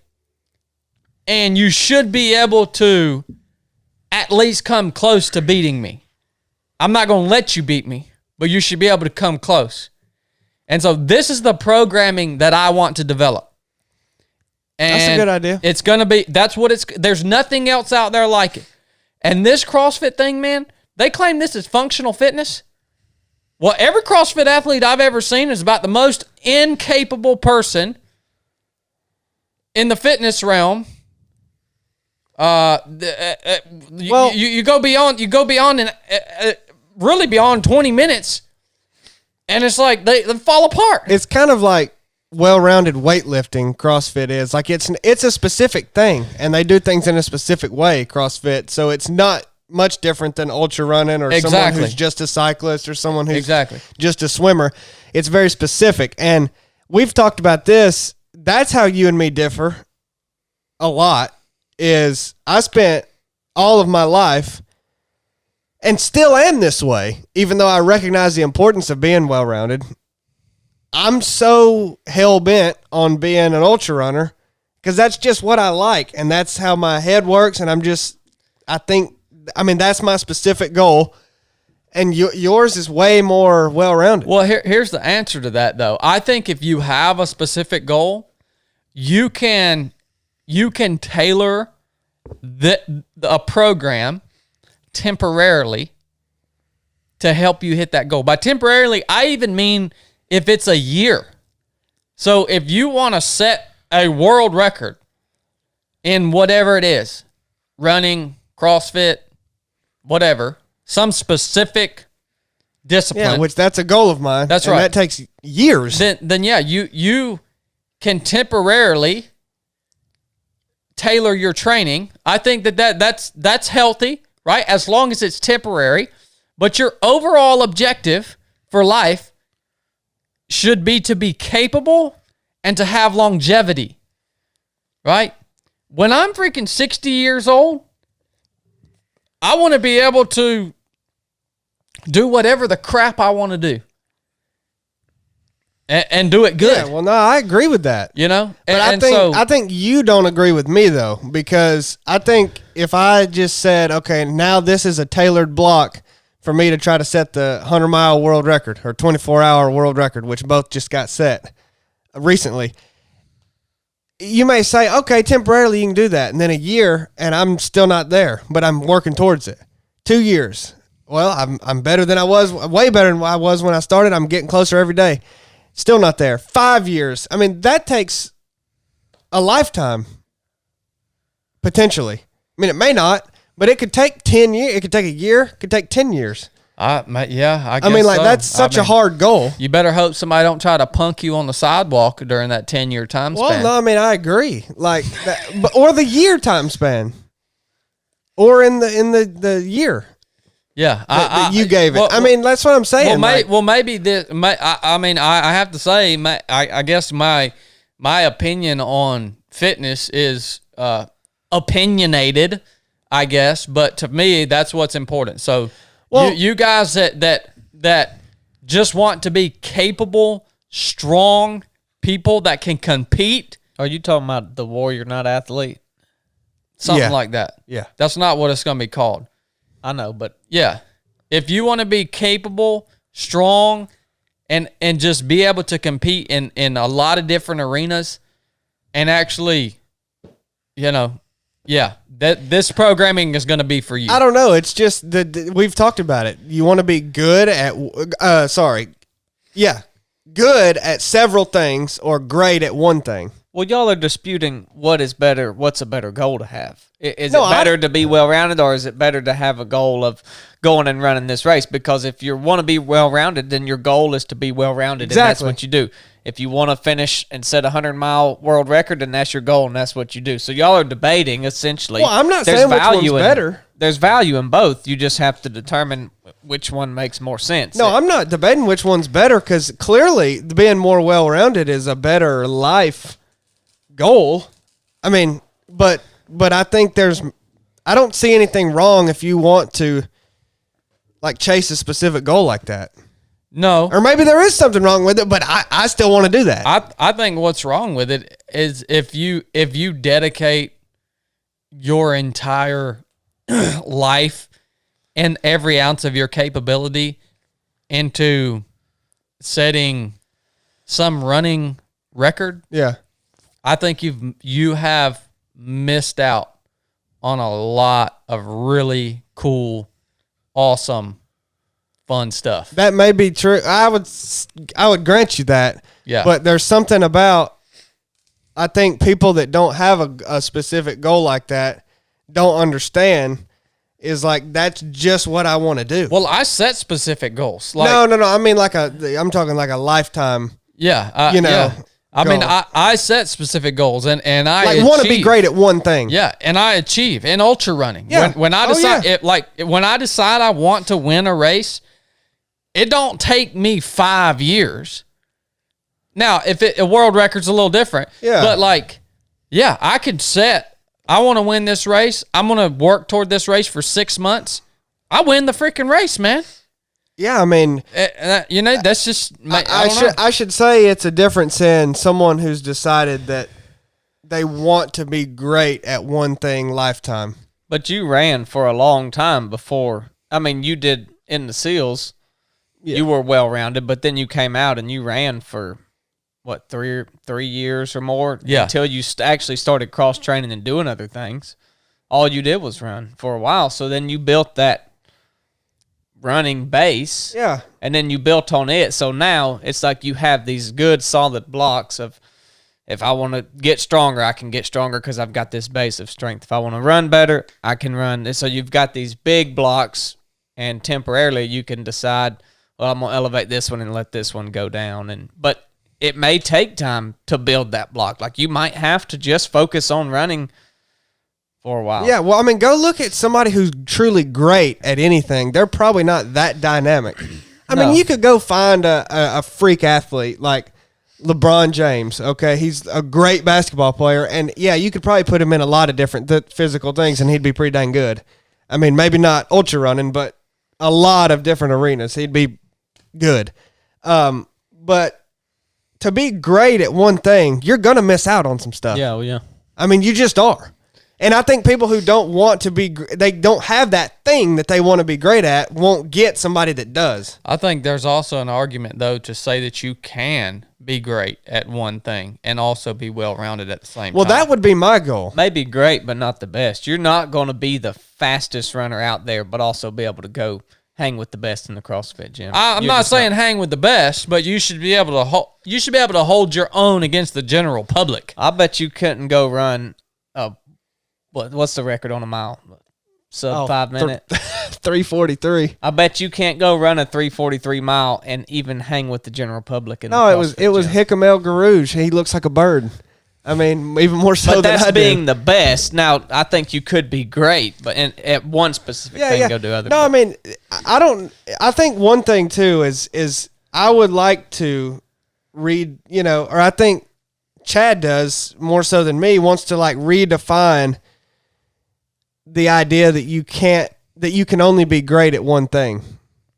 Speaker 1: and you should be able to at least come close to beating me. I'm not going to let you beat me, but you should be able to come close. And so this is the programming that I want to develop. And
Speaker 3: that's a good idea.
Speaker 1: It's going to be, there's nothing else out there like it. And this CrossFit thing, man, they claim this is functional fitness. Well, every CrossFit athlete I've ever seen is about the most incapable person in the fitness realm. You go beyond and really beyond 20 minutes, and it's like they fall apart.
Speaker 3: It's kind of like well-rounded weightlifting. CrossFit is like it's a specific thing, and they do things in a specific way. CrossFit, so it's not much different than ultra running or someone who's just a cyclist or someone who's just a swimmer. It's very specific, and we've talked about this. That's how you and me differ a lot. Is I spent all of my life and still am this way, even though I recognize the importance of being well-rounded. I'm so hell bent on being an ultra runner because that's just what I like, and that's how my head works. And that's my specific goal. And yours is way more well-rounded.
Speaker 1: Well, here's the answer to that, though. I think if you have a specific goal, you can tailor a program temporarily to help you hit that goal. By temporarily, I even mean if it's a year. So if you want to set a world record in whatever it is, running, CrossFit, whatever, some specific discipline.
Speaker 3: Yeah, which that's a goal of mine.
Speaker 1: That's right.
Speaker 3: That takes years.
Speaker 1: Then yeah, you can temporarily tailor your training. I think that's healthy, right? As long as it's temporary. But your overall objective for life should be to be capable and to have longevity, right? When I'm freaking 60 years old, I want to be able to do whatever the crap I want to do and do it good.
Speaker 3: Yeah, well, no, I agree with that.
Speaker 1: You know?
Speaker 3: But I think you don't agree with me, though, because I think if I just said, okay, now this is a tailored block for me to try to set the 100-mile world record or 24-hour world record, which both just got set recently, you may say, okay, temporarily you can do that. And then a year, and I'm still not there, but I'm working towards it. 2 years. Well, I'm better than I was, way better than I was when I started. I'm getting closer every day. Still not there. 5 years. I mean, that takes a lifetime, potentially. I mean, it may not, but it could take 10 years. It could take a year. It could take 10 years.
Speaker 1: I guess
Speaker 3: I mean, like,
Speaker 1: so.
Speaker 3: that's such a hard goal.
Speaker 1: You better hope somebody don't try to punk you on the sidewalk during that 10-year time span.
Speaker 3: Well, no, I mean, I agree. Like, that, or the year time span, or in the year.
Speaker 1: Yeah,
Speaker 3: you gave it.
Speaker 1: Well,
Speaker 3: I mean, that's what I'm saying.
Speaker 1: Maybe this. I have to say, I guess my opinion on fitness is opinionated, I guess. But to me, that's what's important. So, you guys that just want to be capable, strong people that can compete.
Speaker 2: Are you talking about the warrior, not athlete?
Speaker 1: Something like that.
Speaker 3: Yeah,
Speaker 1: that's not what it's going to be called.
Speaker 2: I know, but
Speaker 1: yeah, if you want to be capable, strong, and just be able to compete in a lot of different arenas, and actually, this programming is going to be for you.
Speaker 3: I don't know. It's just we've talked about it. You want to be good at good at several things or great at one thing.
Speaker 2: Well, y'all are disputing what is better. What's a better goal to have? Is it better to be well-rounded, or is it better to have a goal of going and running this race? Because if you want to be well-rounded, then your goal is to be well-rounded,
Speaker 3: exactly.
Speaker 2: And that's what you do. If you want to finish and set a 100-mile world record, then that's your goal, and that's what you do. So y'all are debating, essentially.
Speaker 3: Well, I'm not saying which one's better.
Speaker 2: There's value in both. You just have to determine which one makes more sense.
Speaker 3: No, I'm not debating which one's better, because clearly being more well-rounded is a better life goal. I mean, but I think I don't see anything wrong if you want to like chase a specific goal like that.
Speaker 1: No.
Speaker 3: Or maybe there is something wrong with it, but I still want to do that.
Speaker 1: I think what's wrong with it is if you dedicate your entire life and every ounce of your capability into setting some running record.
Speaker 3: Yeah.
Speaker 1: I think you have missed out on a lot of really cool, awesome, fun stuff.
Speaker 3: That may be true. I would grant you that.
Speaker 1: Yeah.
Speaker 3: But there's something about, I think people that don't have a specific goal like that don't understand is like, that's just what I want to do.
Speaker 1: Well, I set specific goals. Like,
Speaker 3: no. I mean, I'm talking like a lifetime.
Speaker 1: Yeah.
Speaker 3: Yeah.
Speaker 1: I mean, I set specific goals and I
Speaker 3: want to be great at one thing.
Speaker 1: Yeah, and I achieve in ultra running.
Speaker 3: Yeah.
Speaker 1: When I decide when I decide I want to win a race, it don't take me 5 years. Now, if a world record's a little different, but I could set. I want to win this race. I'm going to work toward this race for 6 months. I win the freaking race, man.
Speaker 3: Yeah, I mean,
Speaker 1: that's just.
Speaker 3: I should say it's a difference in someone who's decided that they want to be great at one thing lifetime.
Speaker 2: But you ran for a long time before. I mean, you did in the SEALs. Yeah. You were well-rounded, but then you came out and you ran for, what, three years or more?
Speaker 1: Yeah.
Speaker 2: Until you actually started cross-training and doing other things. All you did was run for a while. So then you built that running base.
Speaker 3: Yeah.
Speaker 2: And then you built on it. So now it's like you have these good, solid blocks of, if I want to get stronger, I can get stronger because I've got this base of strength. If I want to run better, I can run. So you've got these big blocks, and temporarily you can decide, well, I'm going to elevate this one and let this one go down. But it may take time to build that block. Like, you might have to just focus on running for a while.
Speaker 3: Yeah, well, I mean, go look at somebody who's truly great at anything. They're probably not that dynamic. I mean, you could go find a freak athlete like LeBron James, okay? He's a great basketball player, and, yeah, you could probably put him in a lot of different physical things, and he'd be pretty dang good. I mean, maybe not ultra running, but a lot of different arenas. He'd be good. But to be great at one thing, you're going to miss out on some stuff.
Speaker 2: Yeah, well, yeah.
Speaker 3: I mean, you just are. And I think people who don't want to be, they don't have that thing that they want to be great at, won't get somebody that does.
Speaker 1: I think there's also an argument, though, to say that you can be great at one thing and also be well-rounded at the same time.
Speaker 3: Well, that would be my goal.
Speaker 2: Maybe great, but not the best. You're not going to be the fastest runner out there, but also be able to go hang with the best in the CrossFit gym.
Speaker 1: I'm not saying hang with the best, but you should be able to hold your own against the general public.
Speaker 2: I bet you couldn't go run what's the record on a mile? Sub 5 minute?
Speaker 3: 3:43.
Speaker 2: I bet you can't go run a 3:43 mile and even hang with the general public. It was
Speaker 3: Hickam El Garouge. He looks like a bird. I mean, even more so than I do.
Speaker 2: But that's being the best. Now, I think you could be great, but at one specific thing, go do other.
Speaker 3: No, I mean, I think one thing too is I would like to read, or I think Chad does more so than me, wants to like redefine the idea that you can only be great at one thing.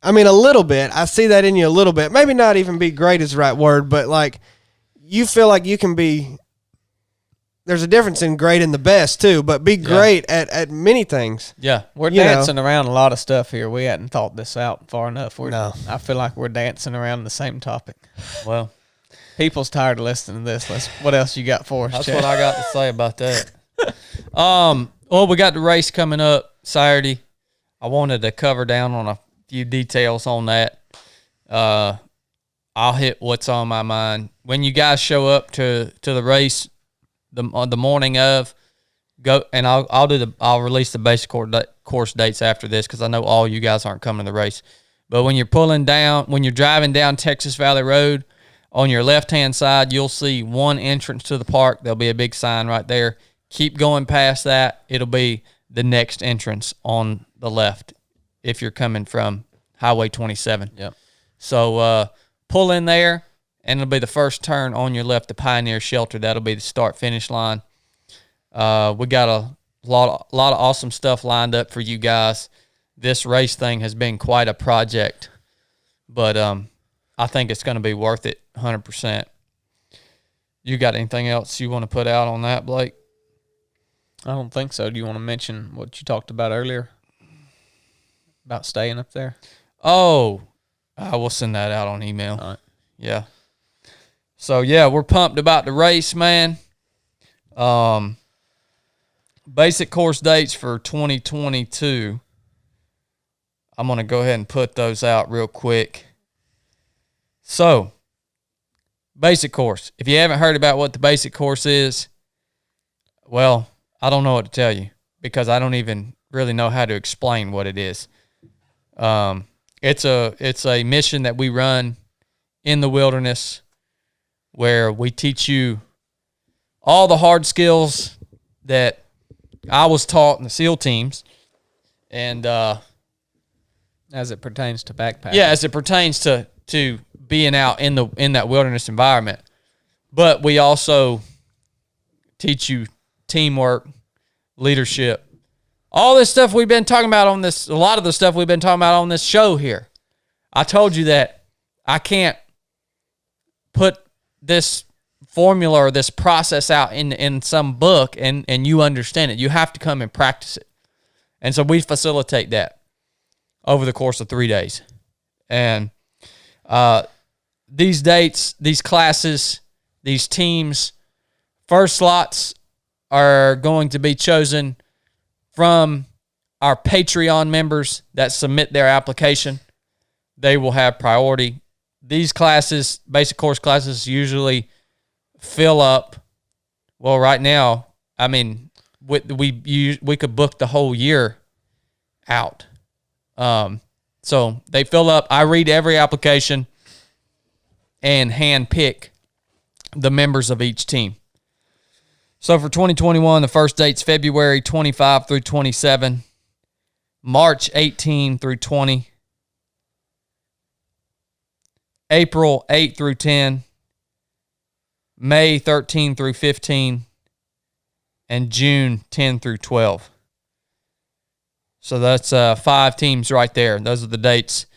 Speaker 3: I mean, a little bit. I see that in you a little bit. Maybe not even be great is the right word, but like you feel like you can be. There's a difference in great and the best too, but be great at many things.
Speaker 1: Yeah,
Speaker 2: we're dancing around a lot of stuff here. We hadn't thought this out far enough. I feel like we're dancing around the same topic.
Speaker 1: Well,
Speaker 2: people's tired of listening to this. What else you got for us?
Speaker 1: That's
Speaker 2: Chad?
Speaker 1: what I got to say about that. Well, we got the race coming up Saturday. I wanted to cover down on a few details on that. I'll hit what's on my mind. When you guys show up to the race the morning of, go and I'll release the basic course dates after this because I know all you guys aren't coming to the race. But when you're driving down Texas Valley Road, on your left-hand side, you'll see one entrance to the park. There'll be a big sign right there. Keep going past that. It'll be the next entrance on the left if you're coming from Highway 27.
Speaker 2: Yep.
Speaker 1: So pull in there, and it'll be the first turn on your left, the Pioneer Shelter. That'll be the start-finish line. We got a lot of awesome stuff lined up for you guys. This race thing has been quite a project, but I think it's going to be worth it 100%. You got anything else you want to put out on that, Blake?
Speaker 2: I don't think so. Do you want to mention what you talked about earlier about staying up there?
Speaker 1: Oh, I will send that out on email.
Speaker 2: All right.
Speaker 1: Yeah. So, yeah, we're pumped about the race, man. Basic course dates for 2022. I'm going to go ahead and put those out real quick. So, basic course. If you haven't heard about what the basic course is, well, I don't know what to tell you because I don't even really know how to explain what it is. It's a mission that we run in the wilderness where we teach you all the hard skills that I was taught in the SEAL teams, and
Speaker 2: as it pertains to backpacking.
Speaker 1: Yeah, as it pertains to being out in that wilderness environment. But we also teach you teamwork, leadership, all this stuff we've been talking about on this, a lot of the stuff we've been talking about on this show here. I told you that I can't put this formula or this process out in some book and you understand it. You have to come and practice it. And so we facilitate that over the course of 3 days. And these dates, these classes, these teams, first slots are going to be chosen from our Patreon members that submit their application. They will have priority. These classes, basic course classes, usually fill up. Well, right now, I mean, we could book the whole year out. So they fill up. I read every application and hand pick the members of each team. So for 2021, the first date's February 25 through 27, March 18 through 20, April 8 through 10, May 13 through 15, and June 10 through 12. So that's 5 teams right there. Those are the dates.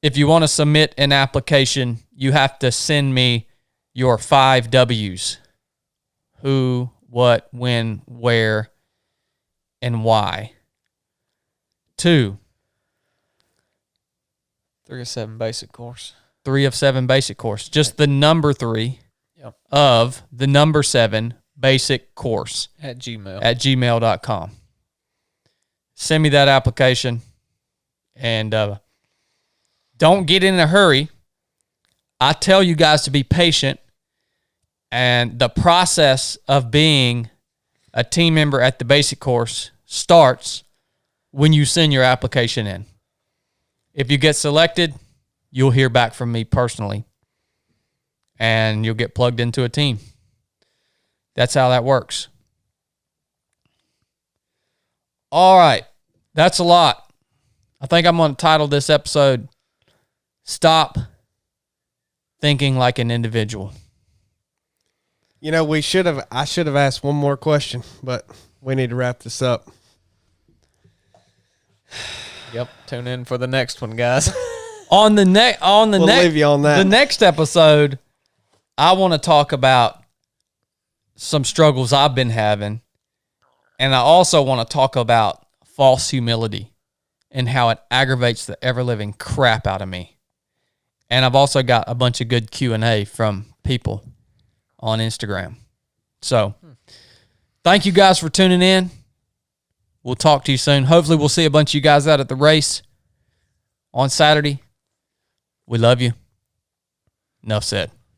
Speaker 1: If you want to submit an application, you have to send me your 5 W's. Who, what, when, where, and why. 2.
Speaker 2: 3 of 7 basic course.
Speaker 1: 3 of 7 basic course. Just the number 3 of the number 7 basic course.
Speaker 2: At Gmail.
Speaker 1: At gmail.com. Send me that application. And don't get in a hurry. I tell you guys to be patient. And the process of being a team member at the basic course starts when you send your application in. If you get selected, you'll hear back from me personally. And you'll get plugged into a team. That's how that works. All right. That's a lot. I think I'm going to title this episode, Stop Thinking Like an Individual.
Speaker 3: You know, I should have asked one more question, but we need to wrap this up.
Speaker 2: Yep. Tune in for the next one, guys.
Speaker 3: We'll leave you on that.
Speaker 1: The next episode, I want to talk about some struggles I've been having, and I also want to talk about false humility and how it aggravates the ever-living crap out of me. And I've also got a bunch of good Q&A from people on Instagram. So, thank you guys for tuning in. We'll talk to you soon. Hopefully, we'll see a bunch of you guys out at the race on Saturday. We love you. Nuff said.